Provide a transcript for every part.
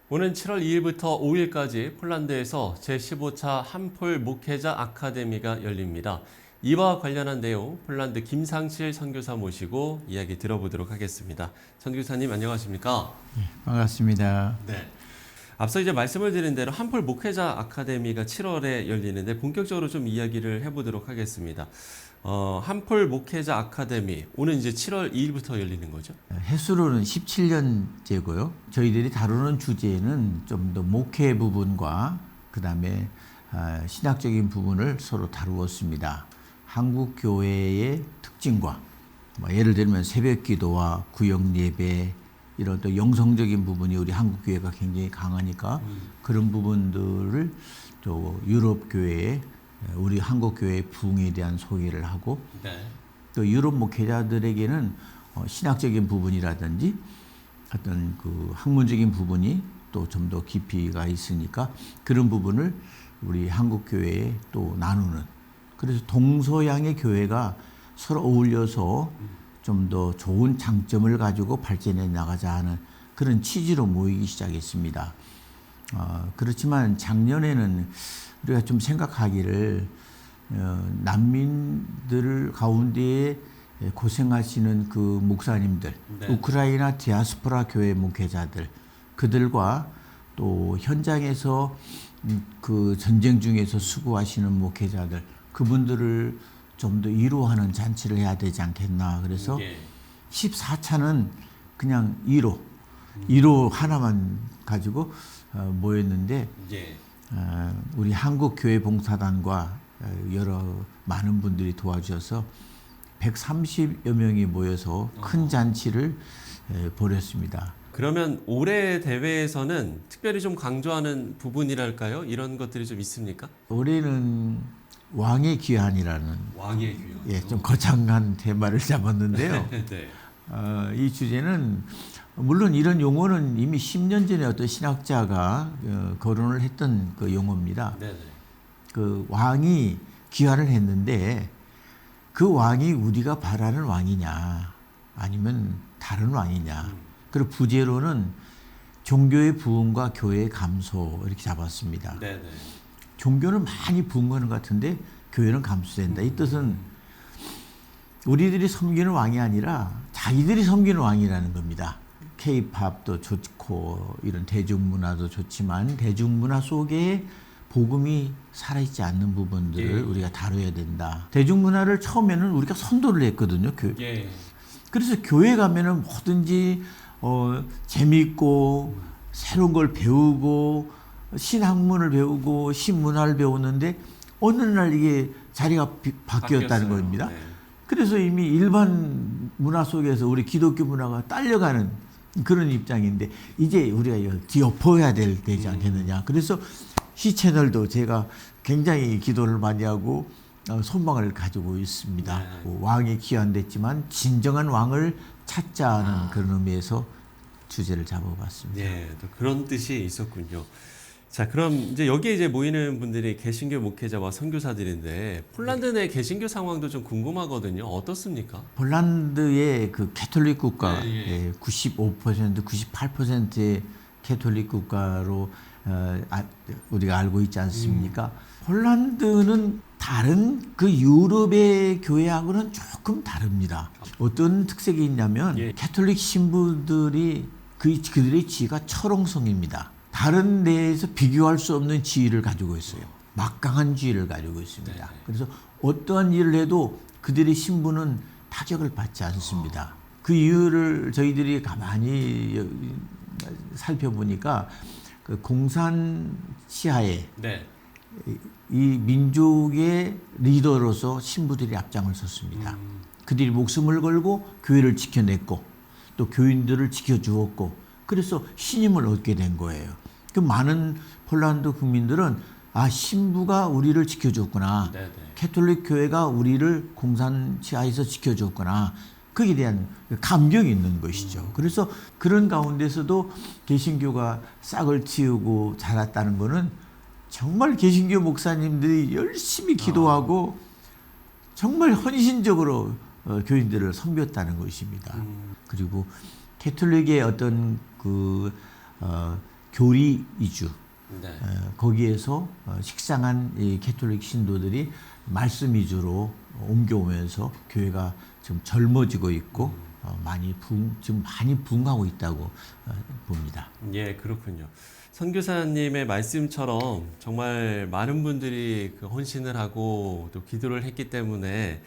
오는 7월 2일부터 5일까지 폴란드에서 제15차 한폴 목회자 아카데미가 열립니다. 이와 관련한 내용 폴란드 김상실 선교사 모시고 이야기 들어보도록 하겠습니다. 선교사님 안녕하십니까? 반갑습니다. 네. 앞서 이제 말씀을 드린 대로 한폴 목회자 아카데미가 7월에 열리는데 본격적으로 좀 이야기를 해보도록 하겠습니다. 한폴 목회자 아카데미 오는 이제 7월 2일부터 열리는 거죠? 횟수로는 17년째고요. 저희들이 다루는 주제는 좀 더 목회 부분과 그다음에 신학적인 부분을 서로 다루었습니다. 한국 교회의 특징과 예를 들면 새벽기도와 구역 예배 이런 또 영성적인 부분이 우리 한국 교회가 굉장히 강하니까 그런 부분들을 또 유럽 교회에 우리 한국 교회의 부흥에 대한 소개를 하고 네. 또 유럽 목회자들에게는 신학적인 부분이라든지 어떤 그 학문적인 부분이 또 좀 더 깊이가 있으니까 그런 부분을 우리 한국 교회에 또 나누는, 그래서 동서양의 교회가 서로 어울려서 좀 더 좋은 장점을 가지고 발전해 나가자 하는 그런 취지로 모이기 시작했습니다. 그렇지만 작년에는 우리가 좀 생각하기를 난민들 가운데에 고생하시는 그 목사님들, 네. 우크라이나 디아스포라 교회 목회자들, 그들과 또 현장에서 그 전쟁 중에서 수고하시는 목회자들, 그분들을 좀 더 위로하는 잔치를 해야 되지 않겠나. 그래서 14차는 그냥 위로 하나만 가지고 모였는데 우리 한국 교회 봉사단과 여러 많은 분들이 도와주셔서 130여 명이 모여서 큰 잔치를 벌였습니다. 그러면 올해 대회에서는 특별히 좀 강조하는 부분이랄까요? 이런 것들이 좀 있습니까? 올해는 왕의 귀환이라는 왕의 귀환. 좀 거창한 테마를 잡았는데요. 네. 이 주제는 물론 이런 용어는 이미 10년 전에 어떤 신학자가 거론을 했던 그 용어입니다. 네네. 그 왕이 귀환을 했는데 그 왕이 우리가 바라는 왕이냐 아니면 다른 왕이냐. 그리고 부제로는 종교의 부흥과 교회의 감소 이렇게 잡았습니다. 네네. 종교는 많이 부흥하는 것 같은데 교회는 감소된다. 이 뜻은 우리들이 섬기는 왕이 아니라 자기들이 섬기는 왕이라는 겁니다. K-팝도 좋고 이런 대중문화도 좋지만 대중문화 속에 복음이 살아있지 않는 부분들을 우리가 다뤄야 된다. 대중문화를 처음에는 우리가 선도를 했거든요. 그래서 교회 가면은 뭐든지 재미있고 새로운 걸 배우고 신학문을 배우고 신문화를 배우는데 어느 날 이게 자리가 바뀌었다는 겁니다. 네. 그래서 이미 일반 문화 속에서 우리 기독교 문화가 딸려가는 그런 입장인데 이제 우리가 이걸 뒤엎어야 되지 않겠느냐. 그래서 시 채널도 제가 굉장히 기도를 많이 하고 소망을 가지고 있습니다. 네. 왕이 귀환됐지만 진정한 왕을 찾자는 그런 의미에서 주제를 잡아봤습니다. 네, 또 그런 뜻이 있었군요. 자, 그럼 이제 여기에 이제 모이는 분들이 개신교 목회자와 선교사들인데 폴란드 내 개신교 상황도 좀 궁금하거든요. 어떻습니까? 폴란드의 그 캐톨릭 국가, 네, 95%, 98%의 캐톨릭 국가로 우리가 알고 있지 않습니까? 폴란드는 다른 그 유럽의 교회하고는 조금 다릅니다. 어떤 특색이 있냐면 캐톨릭 신부들이 그들의 지위가 철옹성입니다. 다른 데에서 비교할 수 없는 지위를 가지고 있어요. 막강한 지위를 가지고 있습니다. 그래서 어떠한 일을 해도 그들의 신부는 타격을 받지 않습니다. 그 이유를 저희들이 가만히 살펴보니까 그 공산 시하에 이 민족의 리더로서 신부들이 앞장을 섰습니다. 그들이 목숨을 걸고 교회를 지켜냈고 또 교인들을 지켜주었고 그래서 신임을 얻게 된 거예요. 그 많은 폴란드 국민들은 신부가 우리를 지켜줬구나. 캐톨릭 교회가 우리를 공산 시하에서 지켜줬구나. 거기에 대한 감격이 있는 것이죠. 그래서 그런 가운데서도 개신교가 싹을 틔우고 자랐다는 것은 정말 개신교 목사님들이 열심히 기도하고 정말 헌신적으로 교인들을 섬겼다는 것입니다. 그리고 캐톨릭의 어떤 교리 이주 네. 거기에서 식상한 이 캐톨릭 신도들이 말씀 위주로 옮겨오면서 교회가 좀 젊어지고 있고 지금 많이 부흥하고 있다고 봅니다. 예, 그렇군요. 선교사님의 말씀처럼 정말 많은 분들이 그 헌신을 하고 또 기도를 했기 때문에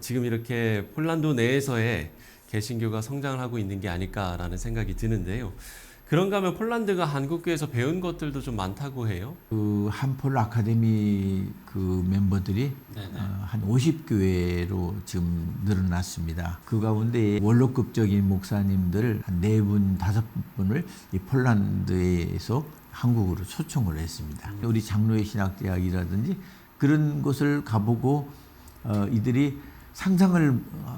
지금 이렇게 폴란드 내에서의 개신교가 성장을 하고 있는 게 아닐까라는 생각이 드는데요. 그런가 하면 폴란드가 한국교회에서 배운 것들도 좀 많다고 해요. 그 한폴 아카데미 그 멤버들이 한 50교회로 지금 늘어났습니다. 그 가운데 원로급적인 목사님들 한 4분, 5분을 이 폴란드에서 한국으로 초청을 했습니다. 우리 장로의 신학대학이라든지 그런 곳을 가보고 이들이 상상을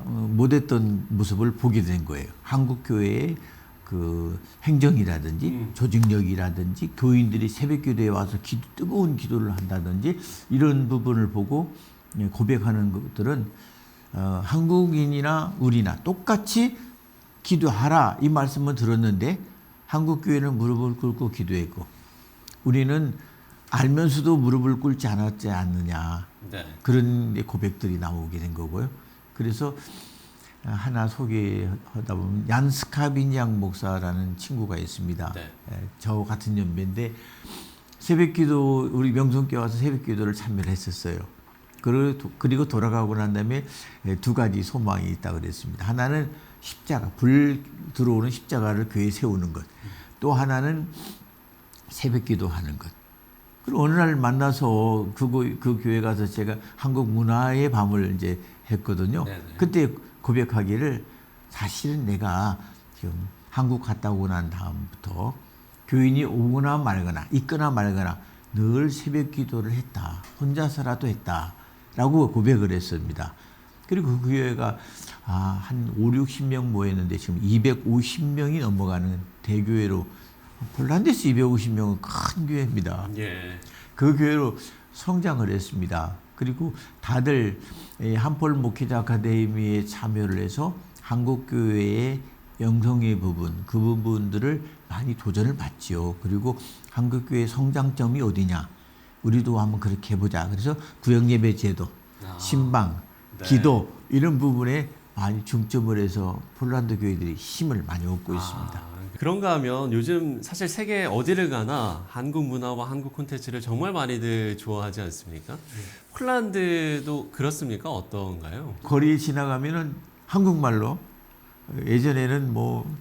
못했던 모습을 보게 된 거예요. 한국 교회의 그 행정이라든지 조직력이라든지 교인들이 새벽기도에 와서 뜨거운 기도를 한다든지 이런 부분을 보고 고백하는 것들은 한국인이나 우리나 똑같이 기도하라 이 말씀을 들었는데 한국 교회는 무릎을 꿇고 기도했고 우리는 알면서도 무릎을 꿇지 않았지 않느냐 네. 그런 고백들이 나오게 된 거고요. 그래서 하나 소개하다 보면 얀 스카빈양 목사라는 친구가 있습니다. 네. 저 같은 연배인데 새벽기도 우리 명성교회 와서 새벽기도를 참여를 했었어요. 그리고 돌아가고 난 다음에 2가지 소망이 있다고 그랬습니다. 하나는 십자가, 불 들어오는 십자가를 교회에 세우는 것. 또 하나는 새벽기도 하는 것. 그리고 어느 날 만나서 그 교회 가서 제가 한국 문화의 밤을 이제 했거든요. 네네. 그때 고백하기를 사실은 내가 지금 한국 갔다 오고 난 다음부터 교인이 오거나 말거나 있거나 말거나 늘 새벽 기도를 했다. 혼자서라도 했다. 라고 고백을 했습니다. 그리고 그 교회가 한 5, 60명 모였는데 지금 250명이 넘어가는 대교회로 폴란드에서 250명은 큰 교회입니다. 예. 그 교회로 성장을 했습니다. 그리고 다들 한폴 목회자 아카데미에 참여를 해서 한국교회의 영성의 부분, 그 부분들을 많이 도전을 받지요. 그리고 한국교회의 성장점이 어디냐? 우리도 한번 그렇게 해보자. 그래서 구역예배 제도, 신방, 네. 기도 이런 부분에 많이 중점을 해서 폴란드 교회들이 힘을 많이 얻고 있습니다. 그런가 하면 요즘 사실 세계 어디를 가나 한국 문화와 한국 콘텐츠를 정말 많이들 좋아하지 않습니까? 폴란드도 그렇습니까? 어떤가요? 거리 지나가면은 한국말로 예전에는 뭐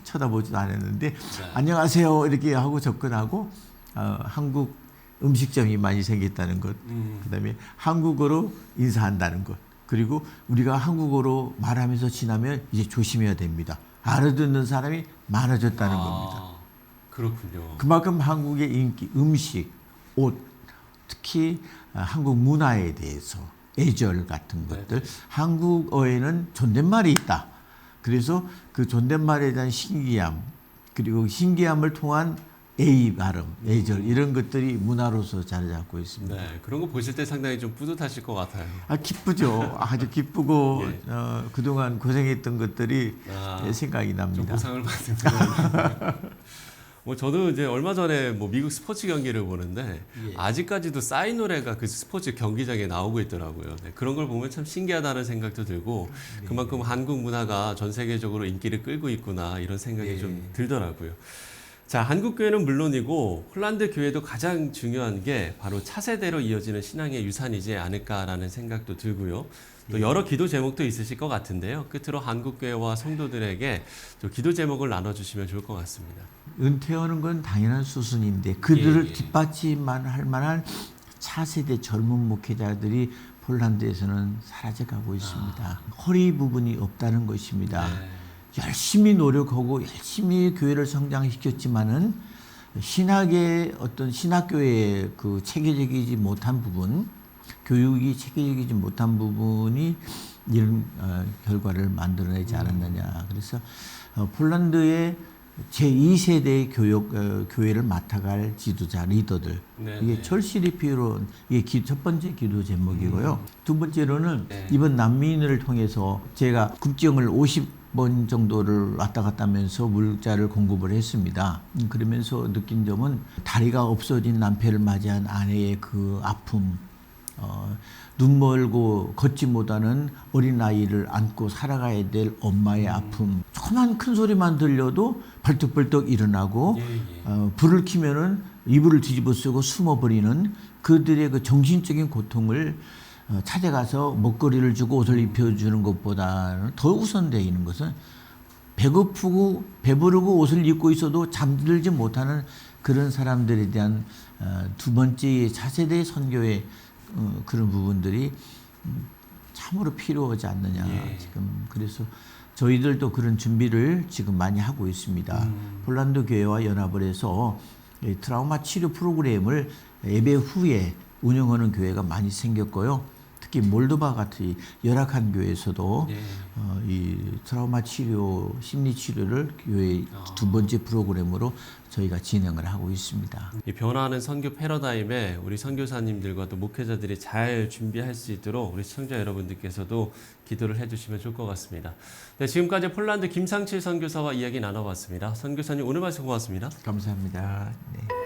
쳐다보지도 않았는데 안녕하세요 이렇게 하고 접근하고 한국 음식점이 많이 생겼다는 것, 그다음에 한국어로 인사한다는 것, 그리고 우리가 한국어로 말하면서 지나면 이제 조심해야 됩니다. 알아듣는 사람이 많아졌다는 겁니다. 그렇군요. 그만큼 한국의 인기, 음식, 옷, 특히 한국 문화에 대해서 애절 같은 것들, 한국어에는 존댓말이 있다. 그래서 그 존댓말에 대한 신기함, 그리고 신기함을 통한 예의 발음, 애절 이런 것들이 문화로서 자리 잡고 있습니다. 네, 그런 거 보실 때 상당히 좀 뿌듯하실 것 같아요. 기쁘죠. 아주 기쁘고 예. 그동안 고생했던 것들이 생각이 좀 납니다. 보상을 받는 거예요. 뭐 저도 이제 얼마 전에 뭐 미국 스포츠 경기를 보는데 아직까지도 싸이 노래가 그 스포츠 경기장에 나오고 있더라고요. 네, 그런 걸 보면 참 신기하다는 생각도 들고 그만큼 한국 문화가 전 세계적으로 인기를 끌고 있구나 이런 생각이 좀 들더라고요. 자, 한국 교회는 물론이고 폴란드 교회도 가장 중요한 게 바로 차세대로 이어지는 신앙의 유산이지 않을까라는 생각도 들고요. 또 여러 기도 제목도 있으실 것 같은데요. 끝으로 한국 교회와 성도들에게 또 기도 제목을 나눠주시면 좋을 것 같습니다. 은퇴하는 건 당연한 수순인데 그들을 뒷받침만 할 만한 차세대 젊은 목회자들이 폴란드에서는 사라져가고 있습니다. 허리 부분이 없다는 것입니다. 열심히 노력하고 열심히 교회를 성장시켰지만은 신학의 어떤 신학교의 그 체계적이지 못한 부분, 교육이 체계적이지 못한 부분이 이런 결과를 만들어내지 않았느냐. 그래서 폴란드의 제2세대 교회를 맡아갈 지도자 리더들 네, 이게 네. 절실히 필요한 이게 첫 번째 기도 제목이고요. 두 번째로는 네. 이번 난민을 통해서 제가 국경을 50번 정도를 왔다 갔다 하면서 물자를 공급을 했습니다. 그러면서 느낀 점은 다리가 없어진 남편을 맞이한 아내의 그 아픔, 눈 멀고 걷지 못하는 어린아이를 안고 살아가야 될 엄마의 아픔, 조그만 큰 소리만 들려도 벌떡벌떡 일어나고 예, 불을 켜면은 이불을 뒤집어 쓰고 숨어버리는 그들의 그 정신적인 고통을 찾아가서 먹거리를 주고 옷을 입혀주는 것보다는 더 우선되어 있는 것은 배고프고 배부르고 옷을 입고 있어도 잠들지 못하는 그런 사람들에 대한 두 번째 차세대 선교의 그런 부분들이 참으로 필요하지 않느냐. 예. 지금 그래서 저희들도 그런 준비를 지금 많이 하고 있습니다. 폴란드 교회와 연합을 해서 이 트라우마 치료 프로그램을 예배 후에 운영하는 교회가 많이 생겼고요. 특히 몰도바 같은 열악한 교회에서도 예. 이 트라우마 치료, 심리 치료를 교회 두 번째 프로그램으로 저희가 진행을 하고 있습니다. 이 변화하는 선교 패러다임에 우리 선교사님들과 또 목회자들이 잘 준비할 수 있도록 우리 시청자 여러분들께서도 기도를 해주시면 좋을 것 같습니다. 네, 지금까지 폴란드 김상칠 선교사와 이야기 나눠봤습니다. 선교사님 오늘 말씀 고맙습니다. 감사합니다. 네.